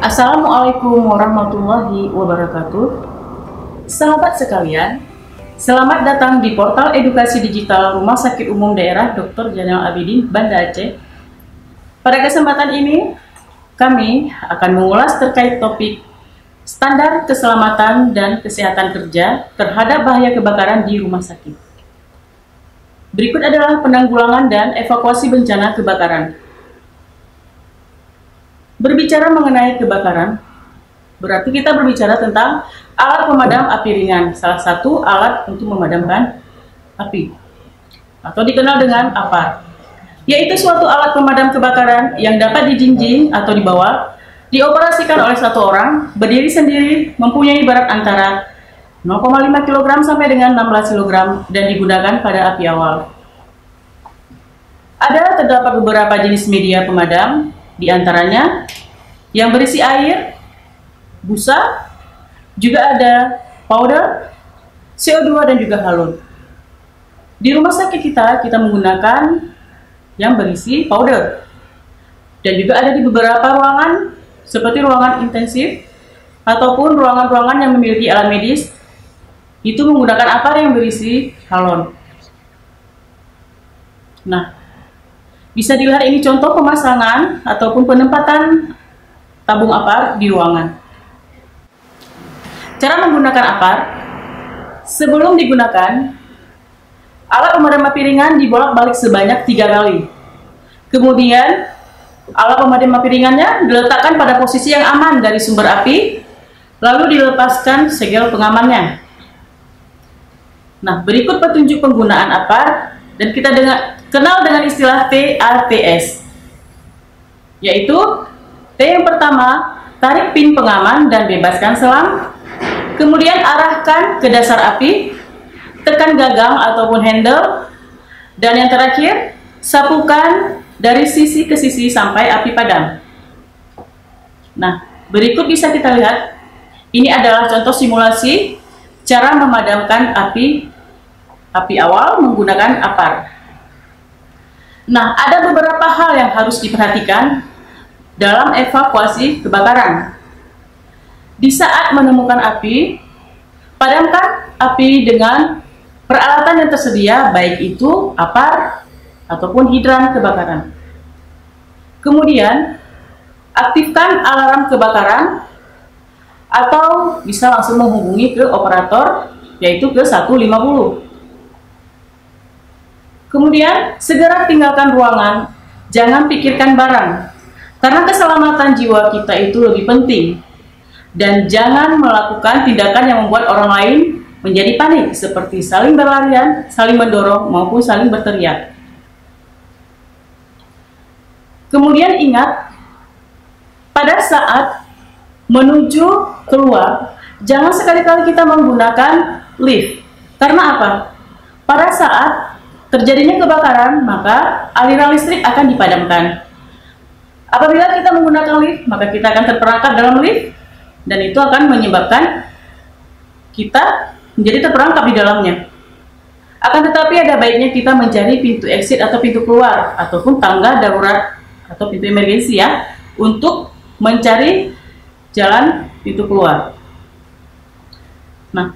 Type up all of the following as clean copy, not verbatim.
Assalamualaikum warahmatullahi wabarakatuh. Sahabat sekalian, selamat datang di portal edukasi digital Rumah Sakit Umum Daerah Dr. Zainal Abidin, Banda Aceh. Pada kesempatan ini, kami akan mengulas terkait topik standar keselamatan dan kesehatan kerja terhadap bahaya kebakaran di rumah sakit. Berikut adalah penanggulangan dan evakuasi bencana kebakaran. Berbicara mengenai kebakaran, berarti kita berbicara tentang alat pemadam api ringan, salah satu alat untuk memadamkan api, atau dikenal dengan APAR, yaitu suatu alat pemadam kebakaran yang dapat dijinjing atau dibawa, dioperasikan oleh satu orang, berdiri sendiri, mempunyai berat antara 0,5 kg sampai dengan 16 kg, dan digunakan pada api awal. Terdapat beberapa jenis media pemadam, di antaranya yang berisi air, busa, juga ada powder, CO2, dan juga halon. Di rumah sakit kita menggunakan yang berisi powder. Dan juga ada di beberapa ruangan, seperti ruangan intensif, ataupun ruangan-ruangan yang memiliki alat medis, itu menggunakan APAR yang berisi halon. Nah, bisa dilihat ini contoh pemasangan ataupun penempatan tabung APAR di ruangan. Cara menggunakan APAR: sebelum digunakan, alat pemadam api ringan dibolak-balik sebanyak 3 kali. Kemudian, alat pemadam api ringannya diletakkan pada posisi yang aman dari sumber api, lalu dilepaskan segel pengamannya. Nah, berikut petunjuk penggunaan APAR, dan kita kenal dengan istilah TATS, yaitu T yang pertama, tarik pin pengaman dan bebaskan selang, kemudian arahkan ke dasar api, tekan gagang ataupun handle, dan yang terakhir, sapukan dari sisi ke sisi sampai api padam. Nah, berikut bisa kita lihat, ini adalah contoh simulasi cara memadamkan api awal menggunakan APAR. Nah, ada beberapa hal yang harus diperhatikan dalam evakuasi kebakaran. Di saat menemukan api, padamkan api dengan peralatan yang tersedia, baik itu APAR ataupun hidran kebakaran. Kemudian, aktifkan alarm kebakaran atau bisa langsung menghubungi ke operator, yaitu ke 150. Kemudian, segera tinggalkan ruangan, jangan pikirkan barang, karena keselamatan jiwa kita itu lebih penting. Dan jangan melakukan tindakan yang membuat orang lain menjadi panik, seperti saling berlarian, saling mendorong, maupun saling berteriak. Kemudian ingat, pada saat menuju keluar, jangan sekali-kali kita menggunakan lift. Karena apa? Pada saat terjadinya kebakaran, maka aliran listrik akan dipadamkan. Apabila kita menggunakan lift, maka kita akan terperangkap dalam lift, dan itu akan menyebabkan kita menjadi terperangkap di dalamnya. Akan tetapi ada baiknya kita mencari pintu exit atau pintu keluar, ataupun tangga darurat atau pintu emergensi ya, untuk mencari jalan pintu keluar. Nah,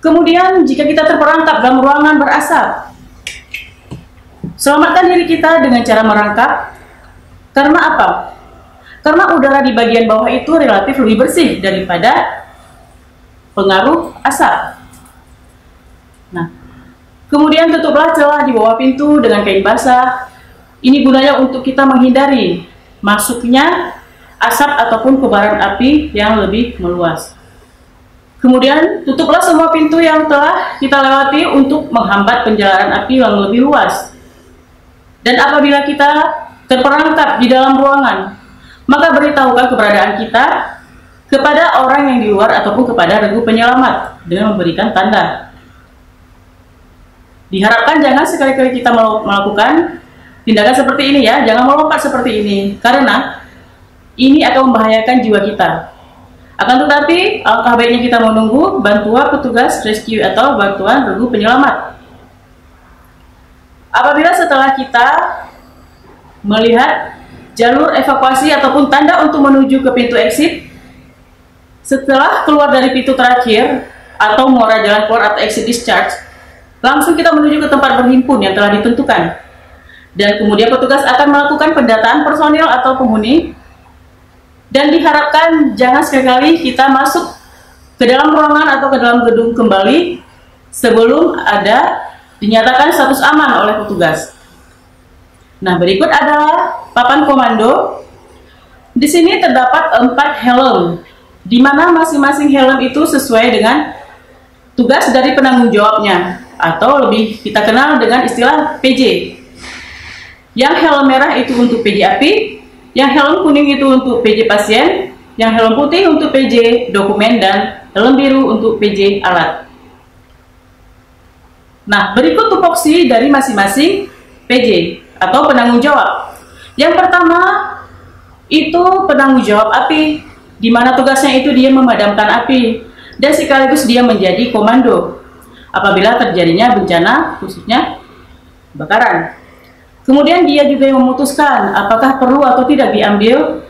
kemudian jika kita terperangkap dalam ruangan berasap, selamatkan diri kita dengan cara merangkap. Karena apa? Karena udara di bagian bawah itu relatif lebih bersih daripada pengaruh asap. Nah, kemudian tutuplah celah di bawah pintu dengan kain basah. Ini gunanya untuk kita menghindari masuknya asap ataupun kobaran api yang lebih meluas. Kemudian tutuplah semua pintu yang telah kita lewati untuk menghambat penjalaran api yang lebih luas. Dan apabila kita terperangkap di dalam ruangan, maka beritahukan keberadaan kita kepada orang yang di luar ataupun kepada regu penyelamat dengan memberikan tanda. Diharapkan jangan sekali-kali kita melakukan tindakan seperti ini ya, jangan melompat seperti ini, karena ini akan membahayakan jiwa kita. Akan tetapi, alangkah baiknya kita menunggu bantuan petugas rescue atau bantuan regu penyelamat. Apabila setelah kita melihat jalur evakuasi ataupun tanda untuk menuju ke pintu exit. Setelah keluar dari pintu terakhir atau muara jalan keluar atau exit discharge, langsung kita menuju ke tempat berhimpun yang telah ditentukan. Dan kemudian petugas akan melakukan pendataan personil atau penghuni. Dan diharapkan jangan sekali-kali kita masuk ke dalam ruangan atau ke dalam gedung kembali sebelum ada dinyatakan status aman oleh petugas. Nah, berikut adalah papan komando. Di sini terdapat 4 helm, di mana masing-masing helm itu sesuai dengan tugas dari penanggung jawabnya, atau lebih kita kenal dengan istilah PJ. Yang helm merah itu untuk PJ api, yang helm kuning itu untuk PJ pasien, yang helm putih untuk PJ dokumen, dan helm biru untuk PJ alat. Nah, berikut tupoksi dari masing-masing PJ atau penanggung jawab. Yang pertama itu penanggung jawab api, di mana tugasnya itu dia memadamkan api dan sekaligus dia menjadi komando apabila terjadinya bencana, khususnya kebakaran. Kemudian dia juga yang memutuskan apakah perlu atau tidak diambil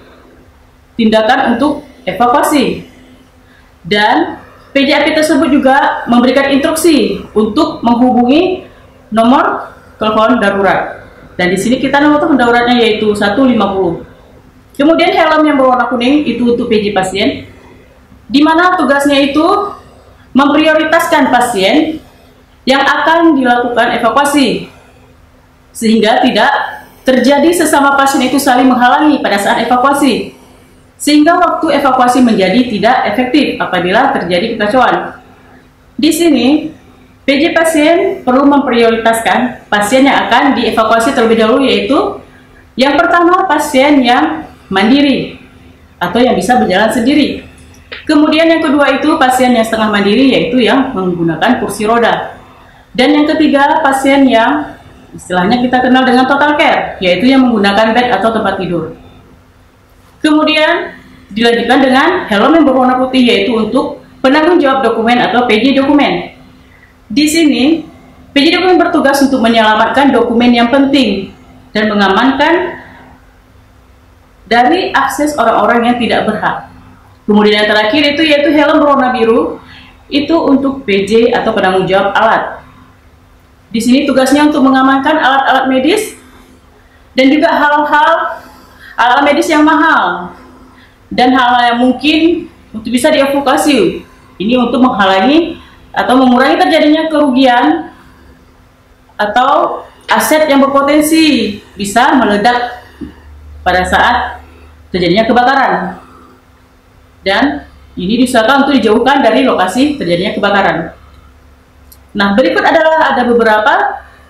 tindakan untuk evakuasi. Dan PJ api tersebut juga memberikan instruksi untuk menghubungi nomor telepon darurat. Dan di sini kita nomor telepon daruratnya yaitu 150. Kemudian helm yang berwarna kuning itu untuk PJ pasien, di mana tugasnya itu memprioritaskan pasien yang akan dilakukan evakuasi, sehingga tidak terjadi sesama pasien itu saling menghalangi pada saat evakuasi, sehingga waktu evakuasi menjadi tidak efektif apabila terjadi kekacauan. Di sini, PJ pasien perlu memprioritaskan pasien yang akan dievakuasi terlebih dahulu, yaitu yang pertama pasien yang mandiri atau yang bisa berjalan sendiri. Kemudian yang kedua itu pasien yang setengah mandiri, yaitu yang menggunakan kursi roda. Dan yang ketiga pasien yang istilahnya kita kenal dengan total care, yaitu yang menggunakan bed atau tempat tidur. Kemudian dilanjutkan dengan helm yang berwarna putih, yaitu untuk penanggung jawab dokumen atau PJ dokumen. Di sini PJ dokumen bertugas untuk menyelamatkan dokumen yang penting dan mengamankan dari akses orang-orang yang tidak berhak. Kemudian yang terakhir itu yaitu helm berwarna biru, itu untuk PJ atau penanggung jawab alat. Di sini tugasnya untuk mengamankan alat-alat medis dan juga hal-hal alat medis yang mahal dan hal-hal yang mungkin untuk bisa dievakuasi. Ini untuk menghalangi atau mengurangi terjadinya kerugian atau aset yang berpotensi bisa meledak pada saat terjadinya kebakaran. Dan ini diusahakan untuk dijauhkan dari lokasi terjadinya kebakaran. Nah, berikut adalah ada beberapa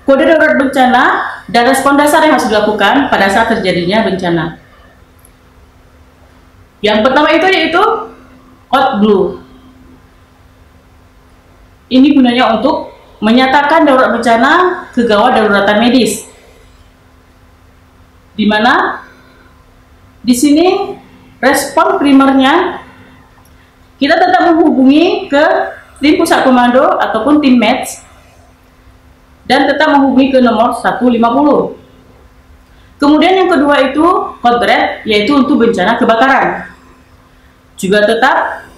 kode darurat bencana dan respon dasar yang harus dilakukan pada saat terjadinya bencana. Yang pertama itu yaitu code blue. Ini gunanya untuk menyatakan darurat bencana kegawat daruratan medis. Di mana di sini respon primernya kita tetap menghubungi ke tim pusat komando ataupun tim MEDS dan tetap menghubungi ke nomor 150. Kemudian yang kedua itu code red, yaitu untuk bencana kebakaran. Juga tetap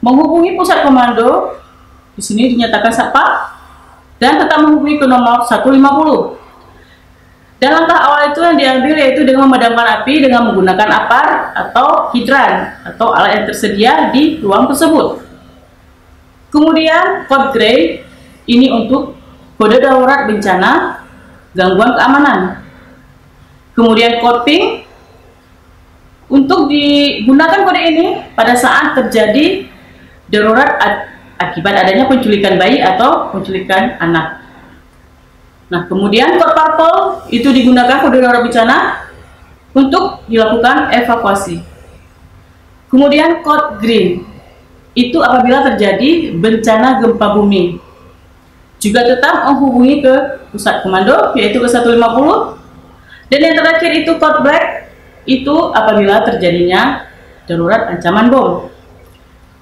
menghubungi pusat komando, di sini dinyatakan SATPA, dan tetap menghubungi ke nomor 150. Dan langkah awal itu yang diambil yaitu dengan memadamkan api dengan menggunakan apar atau hidran atau alat yang tersedia di ruang tersebut. Kemudian code gray ini untuk kode darurat bencana gangguan keamanan. Kemudian code pink untuk digunakan kode ini pada saat terjadi darurat akibat adanya penculikan bayi atau penculikan anak. Nah, kemudian code purple itu digunakan kode darurat bencana untuk dilakukan evakuasi. Kemudian code green itu apabila terjadi bencana gempa bumi. Juga tetap menghubungi ke pusat komando yaitu ke 150. Dan yang terakhir itu code black, itu apabila terjadinya darurat ancaman bom.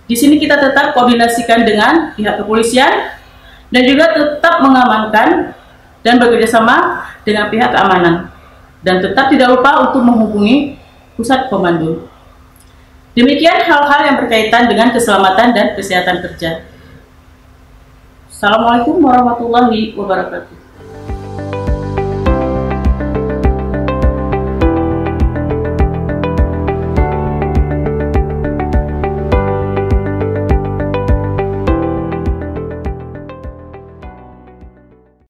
Di sini kita tetap koordinasikan dengan pihak kepolisian dan juga tetap mengamankan dan bekerjasama dengan pihak keamanan. dan tetap tidak lupa untuk menghubungi pusat komando. Demikian hal-hal yang berkaitan dengan keselamatan dan kesehatan kerja. Assalamualaikum warahmatullahi wabarakatuh.